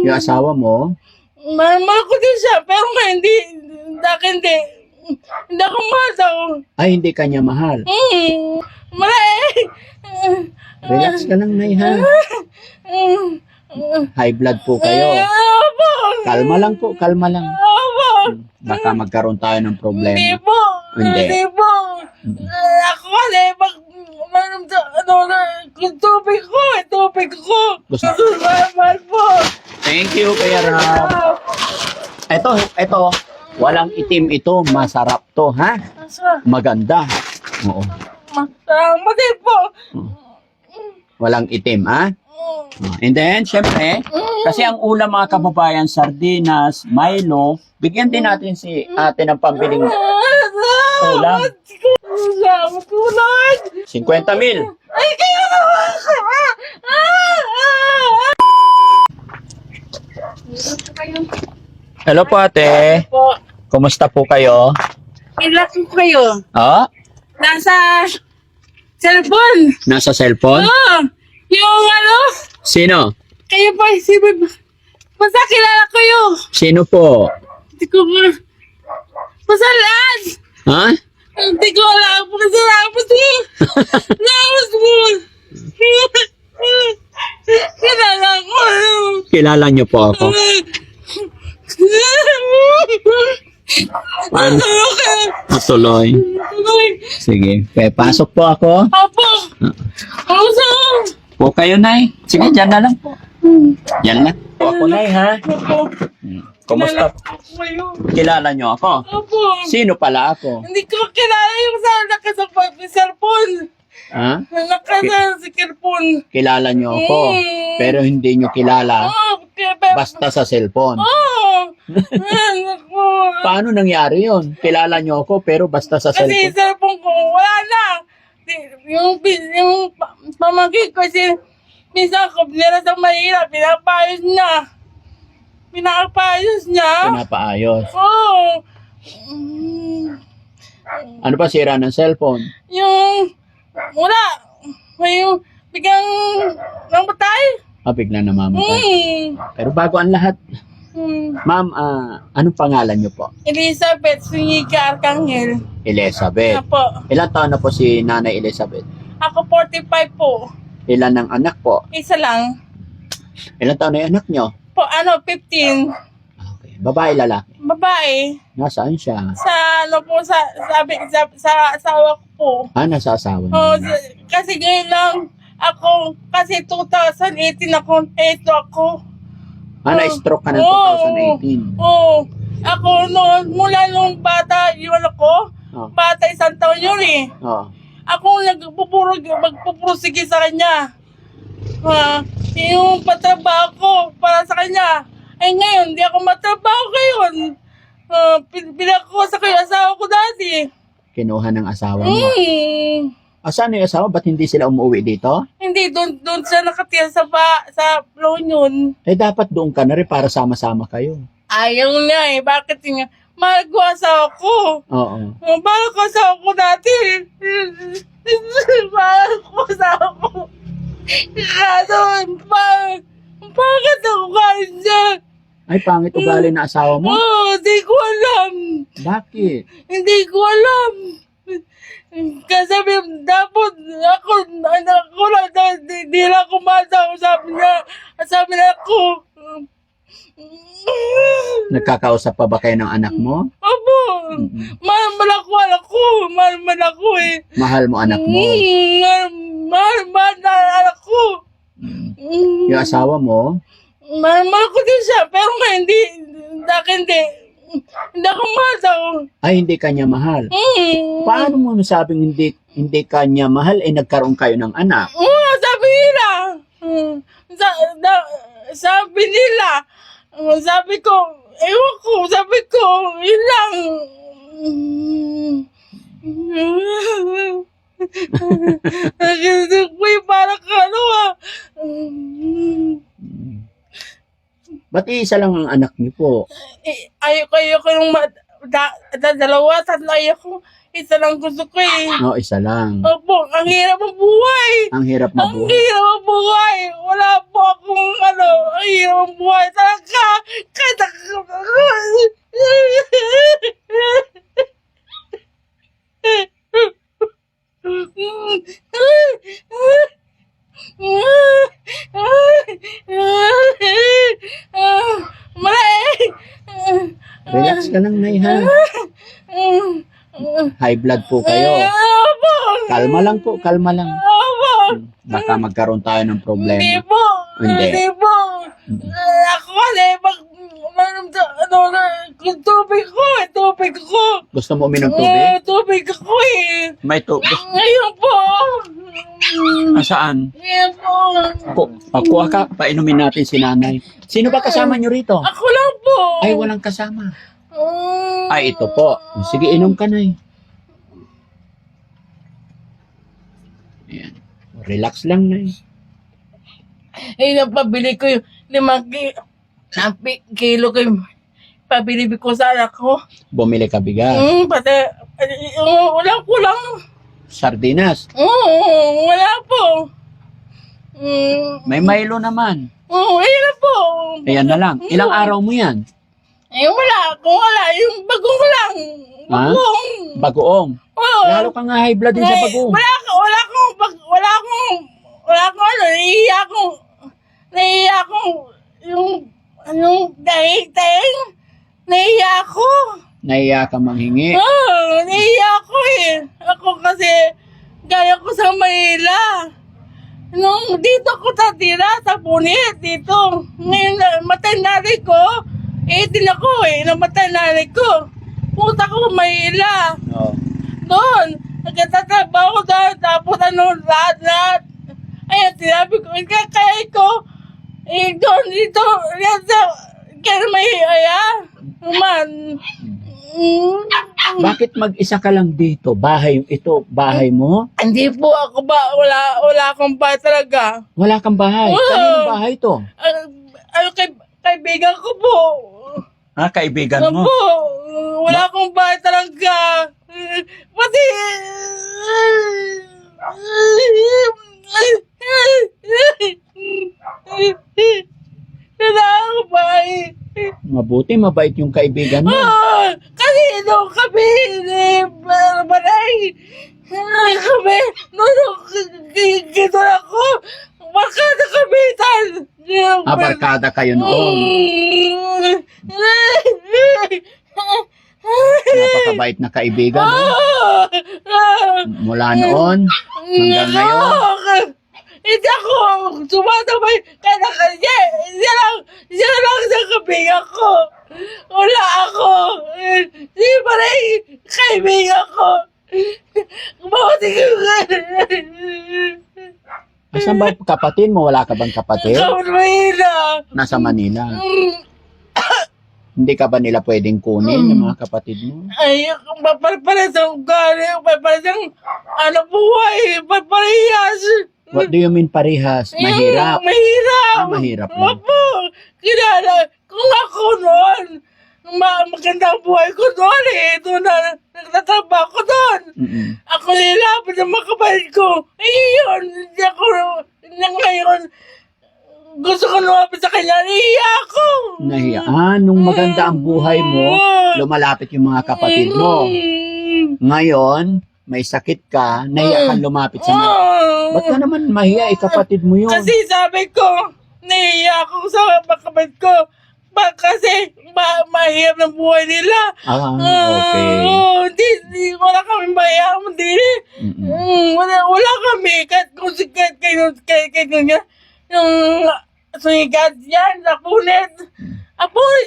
Yung asawa mo, Mahal ko din siya, pero nga hindi, hindi. Hindi ako mahal daw. ay hindi kanya mahal. Malay. Relax ka lang, Nay, ha? High blood po kayo. Opo. Kalma lang po, kalma lang. Opo. Baka magkaroon tayo ng Hindi problema. po. Hindi. Hindi po. Ako kasi, tubig ko. Gusto- Mahal po. Thank you, Kuya Rab. Ito, walang itim ito. Masarap to, ha? Maganda. Oo. Mati po. Walang itim, ha? And then, syempre, kasi ang ulam mga kababayan, sardinas, Milo, bigyan din natin si ate ng pambiling ulam. Salamat po, Lord. 50 mil. Ay, kaya Hello po, ate. po. Kumusta po kayo? Relax po kayo. Oh, Nasa cellphone. nasa cellphone? Oh, yung Sino? kayo po, basta kilala ko yun. Sino po? Hindi ko basta lahat. Ha? Hindi ko alam. Basta lapos mo. Lapos mo. Kilala ko. Kilala niyo po ako. Paano? Matuloy. Sige, pasok po ako. Apo. Apo. Po kayo, Nay. Sige, dyan na lang po. Yan lang. Po ako, Nay, ha? Apo. Kumusta? Kayo. Kilala niyo ako? Apo. Sino pala ako? Hindi ko kilala yung sa nakasapag sa cellphone. Ha? Nakasapag sa cellphone. Kilala niyo ako, pero hindi niyo kilala basta sa cellphone. Naku. Paano nangyari yon? Kilala niyo ako, pero basta sa Kasi yung cellphone. cellphone ko, wala na. Yung pamangkin ko, kasi minsan ko, binira sa mahirap, pinapayos niya. Pinapaayos. Oo. Ano ba sira ng cellphone? Yung, wala. Yung, biglang, nang batay. Bigla namamatay. Pero bago ang lahat, ma'am, anong pangalan niyo po? Elizabeth Zuniga Arcangel. Elizabeth. Apo. Ilan taon na po si Nanay Elizabeth? Ako 45 po. Ilan ng anak po? Isa lang. Ilan taon na yung anak niyo? Po, 15. Okay. Babae, lalaki? Babae. Nasaan siya? Sa asawa ko po. Nasa asawa Oh, niya. kasi ngayon lang ako, kasi 2018 ako. Na-stroke ka ng Oo. 2018. Oo. Ako mula nung bata, yun ako, Oh. bata 1 taon yun eh. Oh. Ako magpupurusige sa kanya. Yung patrabaho ko para sa kanya. Ay ngayon, di ako matrabaho ngayon. Pinakuha sa kayo asawa ko dati. Kinuha ng asawa mo. Hmm. Saan yung asawa? Ba't hindi sila umuwi dito? Hindi, doon siya nakatira sa Lonion. Dapat doon ka na rin para sama-sama kayo. Ayaw niya eh. Bakit nga? Mahal ko asawa ko. Oo. Mahal ko asawa ko dati. Mahal ko asawa ko. Kaso, bakit ako kain siya? Ay, pangit ugali na asawa mo? Hindi ko alam. Bakit? Hindi ko alam. Kasi dapat ako, anak ko lang, hindi lang ako mata. Sabi niya ako. Nagkakausap pa ba kayo ng anak mo? Opo, mahal ako anak ko. Mahal ako eh. Mahal mo anak mo? Mahal na anak ko. Yung asawa mo? Mahal ko din siya, pero nga hindi. Hindi ako mahal daw. Ay, hindi kanya mahal. Paano mo nasabing hindi kanya mahal nagkaroon kayo ng anak? Sabi nila. Sabi nila. Sabi ko, ewan ko, sabi ko, yun lang. Uy, parang Ba't isa lang ang anak niyo po? ayoko yung dalawa, tatlo ayoko. Isa lang gusto ko eh. Isa lang. Opo, ang hirap ang buhay. Ang hirap Ang mabuhay. hirap ang buhay. Wala po akong ang hirap ang buhay talaga. ka! Kata ka! Relax ka lang, Nay, ha? High blood po kayo. Kalma lang po, kalma lang. Baka magkaroon tayo ng Hindi problema. po. Hindi. Hindi po. Ako kasi, kung tubig ko. Gusto mo uminom tubig? Tubig ako eh. May tubig. Ngayon po. Saan? Ngayon po. Kuha ka, painumin natin si nanay. Sino ba kasama nyo rito? Ako lang po. Ay, walang kasama. Mm. Ay, ito po. Sige, inom ka, Nay. Ayan. Relax lang, Nay. Eh, napabili ko yung 5 kilo ko yung pabili ko sa anak ko. Bumili ka bigas. Pati, wala po lang. Sardinas. Wala po. May Milo naman. Wala po. Ayan na lang. Ilang araw mo yan? Wala. Kung wala, yung bagong ko lang. Ha? Bagong. Bagoong. Oo. Lalo ka nga high blood din sa bagoong. Wala akong nahiya akong, yung dahing, nahiya ako. Nahiya ka manghingi. Nahiya ako eh. Ako kasi, gaya ko sa Manila. Nung dito ko tatira, sa Punit, dito. Ngayon, matay nanay ko, 18 ako eh, namatay nanay ko. Puta ko, Manila. Oo. Doon, nagtatrabaho doon, tapos lahat. Ayun, sinabi ko, kaya ko, doon, dito, kaya may man. Bakit mag-isa ka lang dito? Bahay mo? Hindi po ako wala akong bahay talaga. Wala kang bahay. Kanino bahay to? Kaibigan ko po. Kaibigan mo? Opo, wala akong bahay talaga. Pati, wala akong bahay. Mabuti, mabait yung kaibigan mo. Kasi nung kami, balay, kami, nung gito ako, barkada kami, Barkada kayo noon. Napakabait na kaibigan mo. Mula noon hanggang ngayon. Hindi ako sumasabay kada kanya. Siya lang sa kaibigan ko. Wala ako. Di ba rin kaibigan ko? Buti ko. Asan ba kapatid mo? Wala ka bang kapatid? Mahina. Nasa Manila. Hindi ka ba nila pwedeng kunin yung mga kapatid mo? Ay, papalasang galing, papalasang buhay, paparehas. What do you mean parehas? Mahirap? Mahirap. Mahirap lang. Opo, kilala, kung ako noon, magandang buhay ko doon eh, doon na nagtatrabaho ko doon. Ako nilapit ng mga kapatid ko. Yun, hindi ako, ngayon, gusto ko lumapit sa kanya, nahiya ako. Nahiya. Nung maganda ang buhay mo, lumalapit yung mga kapatid mo. Ngayon, may sakit ka, nahiya kang lumapit sa mga... Ba't ka naman mahiya? Kapatid mo yun. Kasi sabi ko, nahiya ako sa mga kapatid ko. Kasi mahirap ng buhay nila. Okay. Wala kami mahirap. Wala kami. Kahit kayo niya, yung sumigat yan, Punit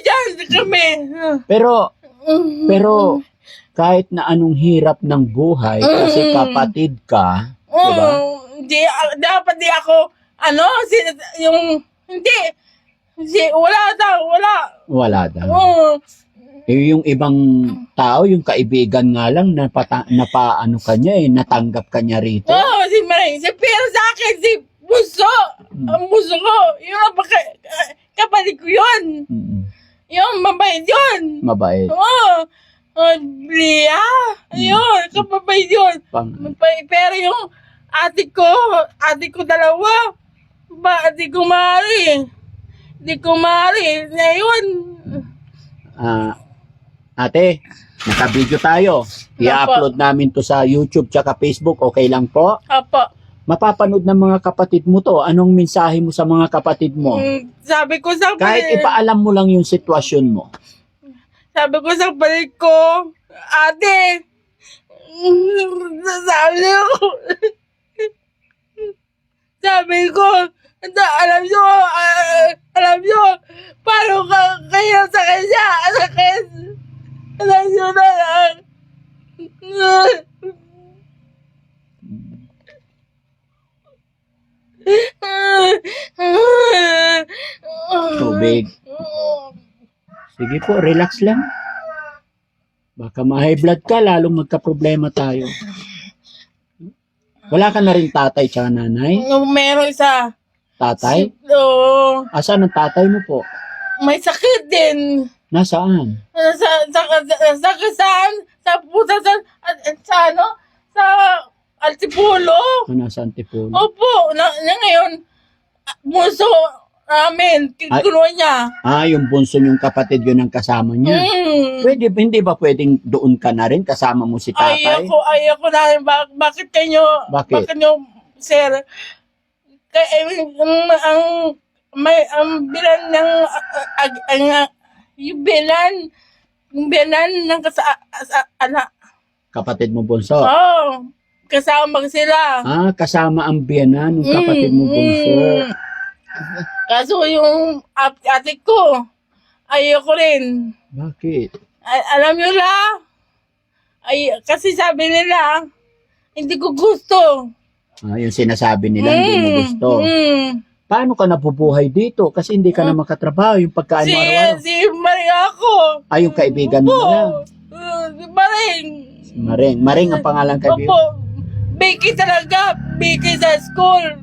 yan kami. Pero, kahit na anong hirap ng buhay, kasi kapatid ka, diba? Dapat di ako, Wala daw. Yung ibang tao, yung kaibigan nga lang, napaano ka niya natanggap ka niya rito. Si Maring, pero sa akin, si Buso, ang Buso ko, yung kapatid ko yun. Yung mabait yun. Mabait. Blia, yun, kapabait yun. Pero yung ate ko dalawa, ate ko Mari, Di ko maaari. Ngayon. Ate, naka-video tayo. I-upload namin to sa YouTube tsaka Facebook. Okay lang po? Apo. Mapapanood ng mga kapatid mo to. Anong mensahe mo sa mga kapatid mo? Sabi ko sa Kahit ipaalam mo lang yung sitwasyon mo. Sabi ko sa balik ko, ate, sabi ko, alam nyo, paano kayo sa kanya, sakit, alam nyo na lang. Tubig. Sige po, relax lang. Baka ma-high blood ka, lalong magka-problema tayo. Wala ka na rin tatay tsaka nanay? Meron isa. Tatay? Oo. Asan ang tatay mo po? May sakit din. Nasaan? Sa puta sa ano? Sa Altipulo. Nasa Antipolo? Opo, ngayon, muso namin, kinuha niya. Yung bunso niyong kapatid yun ang kasama niya. Pwede, hindi ba pwedeng doon ka na rin kasama mo si tatay? Ayoko na rin. Bakit Bakit? sir, ang bilan ng, yung bilan ng anak. Kapatid mo bunso? Kasama sila. Kasama ang biyanan ng kapatid mo bunso. Kaso yung ate ko, ayoko rin. Bakit? Alam nyo la, kasi sabi nila, hindi ko gusto. Yung sinasabi nila, hindi mo gusto. Paano ka nabubuhay dito? Kasi hindi ka na makatrabaho yung pagkain mo araw-araw. Si Maring ako. Yung kaibigan mo na. Si Maring. Maring ang pangalan kaibigan. Opo. Biki talaga. Biki sa school.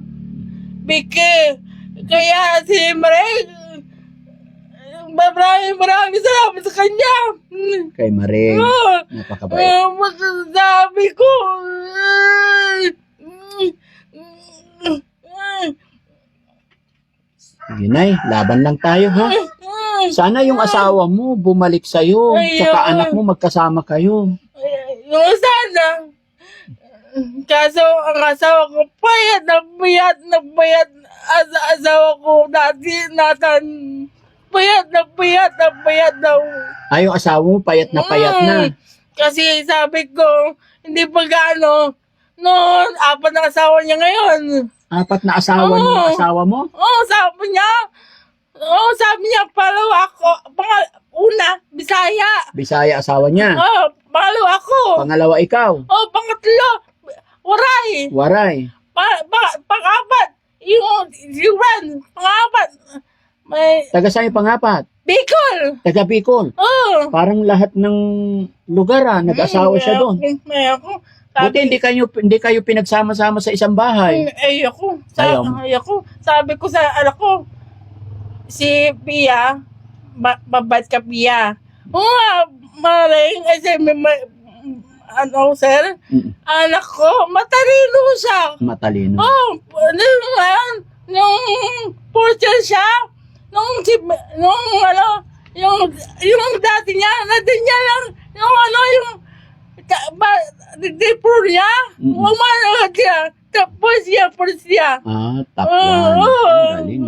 Biki. Kaya si Maring, maraming salamat sa kanya. Kay Maring. Napakabait. Sabi ko, sige nay, laban lang tayo ha. Sana yung asawa mo bumalik sa'yo. Tsaka anak mo magkasama kayo. yung sana. Kaso ang asawa ko payat na payat. Asawa ko dati Nathan. Payat na payat daw. Yung asawa mo payat na. Kasi sabi ko, hindi pa gaano. Noon, 4 na asawa niya ngayon. 4 na asawa ng asawa mo? Sabi niya, pangalawa ako. Una, Bisaya. Bisaya asawa niya? Pangalawa ako. Pangalawa ikaw? Pangatlo, Waray. Pang-apat, yung pang-apat. Taga saan yung pang-apat? Bicol. Taga Bicol? Parang lahat ng lugar nag-asawa siya doon. May ako. Buti hindi kayo pinagsama-sama sa isang bahay. Ayoko. Sabi ko sa anak ko, si Pia, babait ka Pia. Maring, sir, anak ko, matalino siya. Matalino? Nung porter siya, yung dati niya, natin niya lang, yung dipro niya, umanagat siya. Tapos siya. Takwan. Ang galing.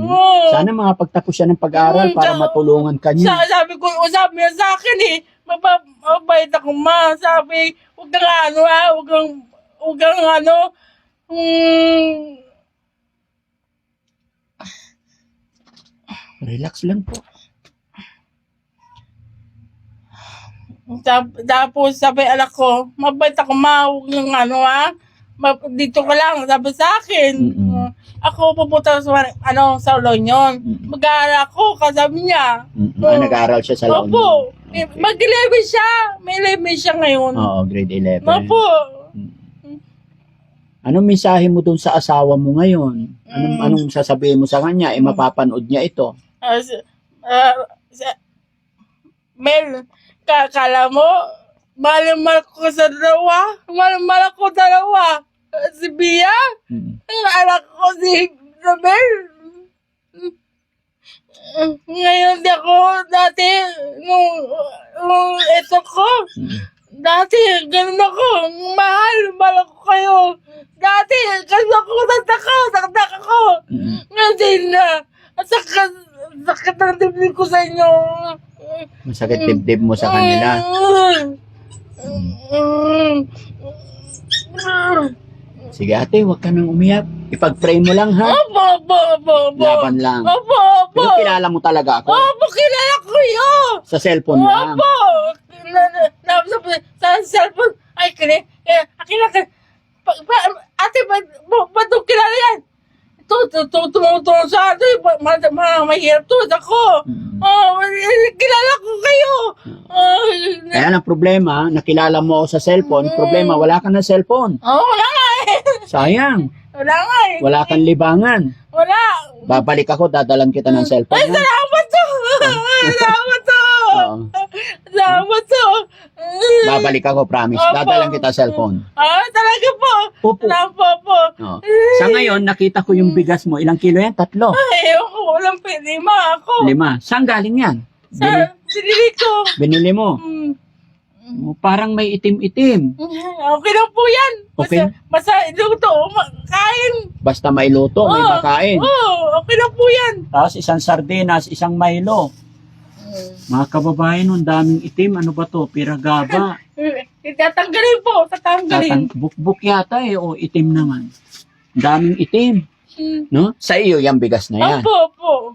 Sana mga pagtapos siya ng pag-aaral para matulungan ka niya. Sabi niya sa akin mabait ako ma. Sabi, huwag kang Relax lang po. Tapos sabi anak ko, mabait ako ma, huwag kang dito ka lang, sabi sa akin. Ako pupunta sa Lonyon. Mag-aaral ako, kasabi niya. Nag-aaral siya sa Lonyon? Opo. Mag-11 siya. May 11 siya ngayon. Oo, grade 11. Opo. Anong mensahe mo dun sa asawa mo ngayon? Anong sasabihin mo sa kanya? Mapapanood niya ito. Mel, kala mo, mahal ko sa dalawa. Mahal ko dalawa. Si Bia, ang anak ko si Mel. Ngayon di ako, dati, nung ito ko, dati, ganun ako, mahal ako kayo. Dati, ganun ako, nagtaka ako. Ngayon din na, sakit ng dibdib ko sa inyo. Masakit dibdib mo sa kanila. Sige ate, huwag ka nang umiyak. Ipag-pray mo lang ha. Opo. Laban lang. Opo. Pero kilala mo talaga ako. Opo, kilala ko yun. Sa cellphone lang. Opo. Sa cellphone. Ay, kilala. Ate, ba't mo kilala yan? Tumutulong sa atin. Mahirap tulad ako. Kilala ko kayo. Kaya ang problema, nakilala mo ako sa cellphone. Problema, wala ka ng cellphone. Wala nga eh. Sayang. Wala nga eh. Wala kang libangan. Wala. Babalik ako, dadalan kita ng cellphone. Ay, ha? salamat to. Salamat to. Oo. Salamat to. Babalik ako, promise. Opo. Dadalan kita cellphone. Talaga po. Opo. Salamat po. Oo. Sa ngayon, nakita ko yung bigas mo. Ilang kilo yan? 3. Ay, ako, walang pwede. Ako. 5. Saan galing yan? Sa sinili ko. Binili mo. Parang may itim-itim. Okay lang po yan. Okay. Basta luto, kain. Basta may luto, may makain. Okay lang po yan. Tapos isang sardinas, isang Milo. Mga kababayan, ang daming itim. Ano ba to? Piragaba. Tatanggalin po, tatanggalin. Bukbuk yata eh. O itim naman. Ang daming itim. No? Sa iyo, yung bigas na yan. Opo.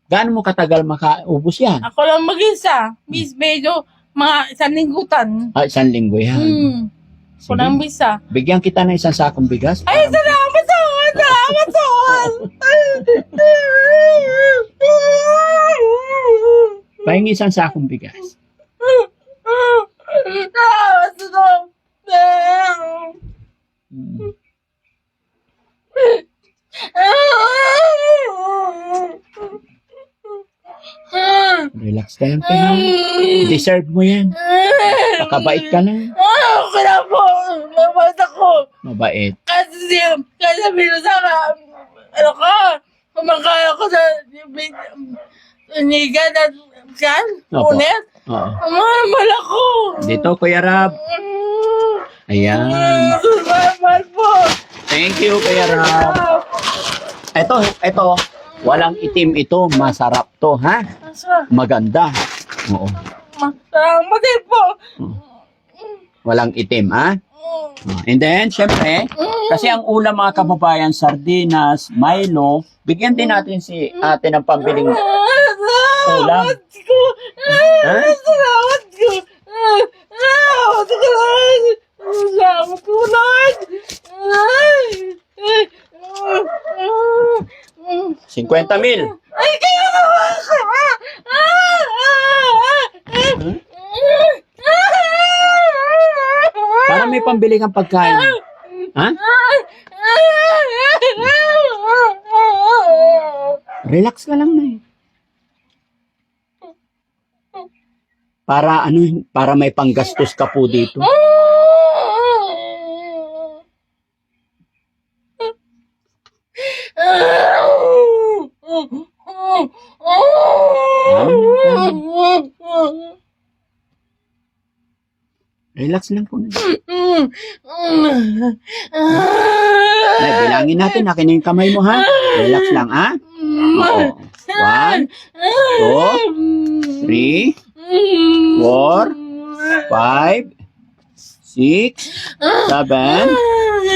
Gaano mo katagal makaubos yan? Ako lang mag-isa. Miss Bejo, mga 1 linggutan. 1 linggo yan. Ako lang mag-isa. Bigyan kita ng 1 sakong bigas. Ay, salamat Son! Salamat Son! Pahingi 1 sakong bigas. Salamat Son! Relax ka lang, Pena. Deserve mo yan. Nakabait ka lang. Okay na po. Mabait ako. Mabait. Kasi sabi mo sa akin, ano ka, kumakaya ko sa nigan at siyan, Opo. ulit. Oo. Mahal ako. Dito, Kuya Rab. Ayan. Mahal po. Thank you, Kuya Rab. Ito. Walang itim ito. Masarap to, ha? Maganda. Oo. Salamat din po. Walang itim, ha? And then, syempre, kasi ang ulam mga kababayan, sardinas, Milo, bigyan din natin si ate ng pambiling ulam. Salamat ko. Ha? Salamat ko. Salamat ko. Salamat ko, Lord. 50 mil. Ay, kaya naman ka. Para may pambili kang pagkain. Ha? Relax ka lang na eh. Para may panggastos ka po dito. Relax lang po. Ay, bilangin natin. Akin na yung kamay mo, ha? Relax lang, ha? Oo. 1, 2, 3, 4, 5, 6, 7,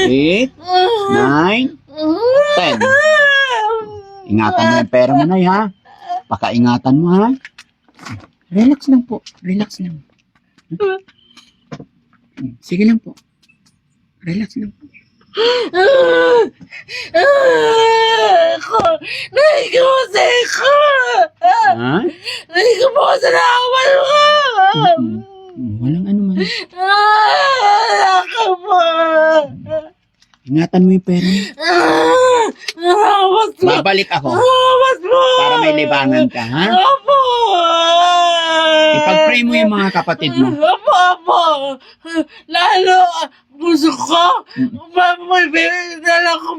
8, 9, 10. Ingatan mo yung pera mo na, ha? Pakaingatan mo, ha? Relax lang po. Relax lang. Sige lang po. Relax lang po. Nahigimusay ko! Ha? Nahigimusay na awal ko! Walang ano man. Ako po! Ingatan mo yung pera mo. Salamat po! Babalik ako. Salamat po! Para may libangan ka, ha? Opo! Ipag-pray mo yung mga kapatid mo. Opo! Lalo, puso ko, may bibig na lang ko.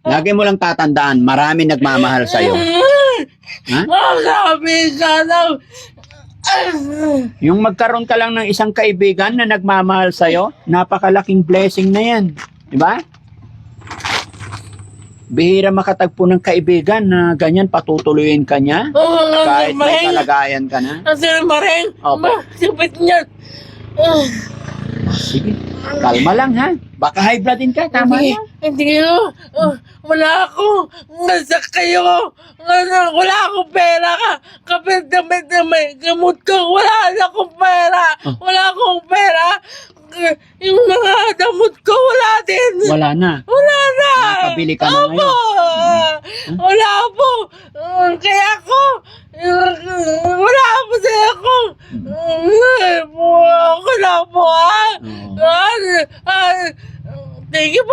Lagi mo lang tatandaan, marami nagmamahal sa'yo. Ha? Sabi ka daw. Yung magkaroon ka lang ng isang kaibigan na nagmamahal sa'yo, napakalaking blessing na yan. Diba? Bihira makatagpo ng kaibigan na ganyan patutuloyin ka niya. Kahit may kalagayan ka na. Kasi Maring, Opo. masipit niya. Sige, kalma lang ha. Baka high blood din ka, tama Hindi, yan. hindi ko. Wala ako. Nasa kayo. Wala akong pera ka. Kapit damit na may gamot ko. Wala na akong pera. Wala akong pera. Yung mga damot ko, wala din. Wala na. Wala na. Nakabili ka na Opo. ngayon. Wala po. Kaya ako, wala po sa ako. Wala po ha. Thank you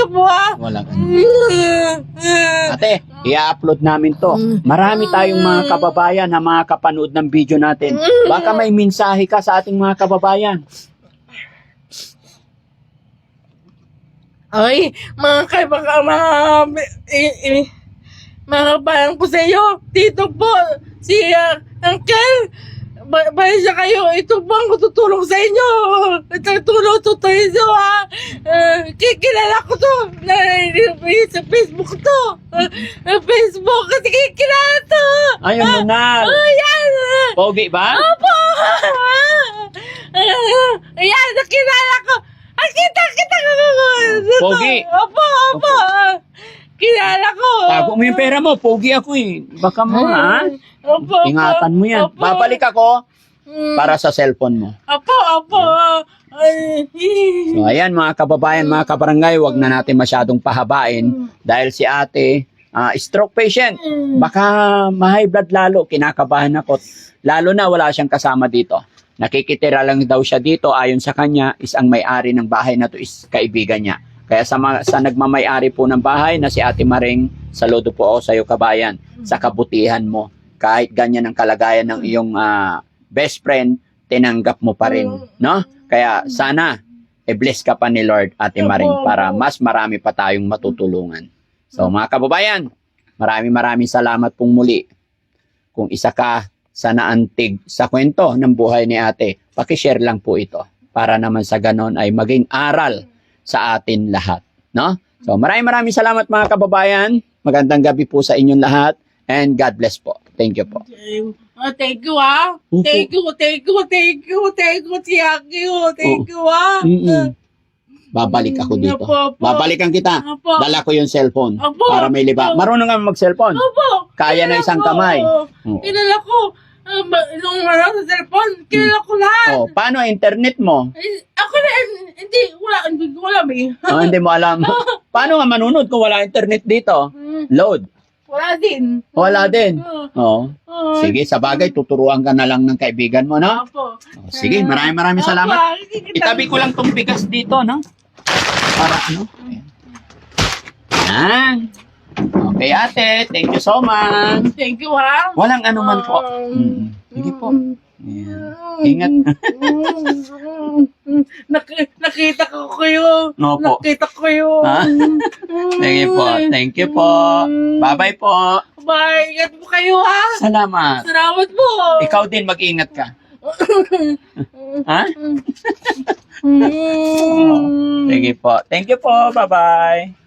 po ha. Wala ka. Ate, i-upload namin to. Marami tayong mga kababayan na makakapanood ng video natin. Baka may mensahe ka sa ating mga kababayan. Ay, mga kabayan ko sa iyo, dito po, si Uncle, bahay siya kayo, ito po ang tutulong sa inyo. Ito tulong to inyo ha. Kikilala ko to, sa Facebook to. Facebook, kasi kikilala to. Ayun mo na. Ayan. Pogi ba? Opo. Ayan, nakilala ko. Ay, kita ko. Pogi. Opo. Kilala ko. Tago mo yung pera mo. Pogi ako eh. Baka mo ha. Opo. Ingatan mo yan. Opo. Babalik ako para sa cellphone mo. Opo. Ay. So ayan mga kababayan, mga kabarangay, wag na natin masyadong pahabain dahil si ate stroke patient. Baka ma-high blood lalo, kinakabahan ako. Lalo na wala siyang kasama dito. Nakikitira lang daw siya dito, ayon sa kanya is ang may-ari ng bahay na to is kaibigan niya. Kaya sa nagmamay-ari po ng bahay na si Ate Maring, saludo po ako sa iyo kabayan, sa kabutihan mo. Kahit ganyan ang kalagayan ng iyong best friend, tinanggap mo pa rin, no? Kaya sana bless ka pa ni Lord, Ate Maring, para mas marami pa tayong matutulungan. So mga kababayan, maraming salamat pong muli. Kung isa ka sa naantig sa kwento ng buhay ni ate, pakishare lang po ito para naman sa ganon ay maging aral sa atin lahat, no? So maraming salamat mga kababayan. Magandang gabi po sa inyong lahat and God bless po. Thank you po. Thank you ha. Opo. Thank you. Thank you ha. Babalik ako dito. Opo. Babalikan kita. Opo. Dala ko yung cellphone Opo. para may liba. Marunong nga mag-cellphone. Opo. Kaya na isang kamay. Oo. Kilala ko. Nung sa cellphone, kilala ko lahat. Oh, paano internet mo? Ako na, hindi ko alam eh. Oh, hindi mo alam. Paano nga manunod kung wala internet dito? Load. Wala din. Wala din. Oh. Sige, sa bagay, tuturuan ka na lang ng kaibigan mo, no? Opo. Oh, sige, maraming salamat. Itabi ko lang tong bigas dito, no? Para ano? Yan. Okay, ate. Thank you so much. Thank you ha. Walang anuman po. Sige po. Yan. Ingat. Nakita ko kayo. Opo. Nakita ko kayo. Ha? Sige po. Thank you po. Bye-bye po. Bye. Ingat po kayo ha. Salamat. Salamat po. Ikaw din, mag-ingat ka. Ha? Sige po. Thank you po. Bye-bye.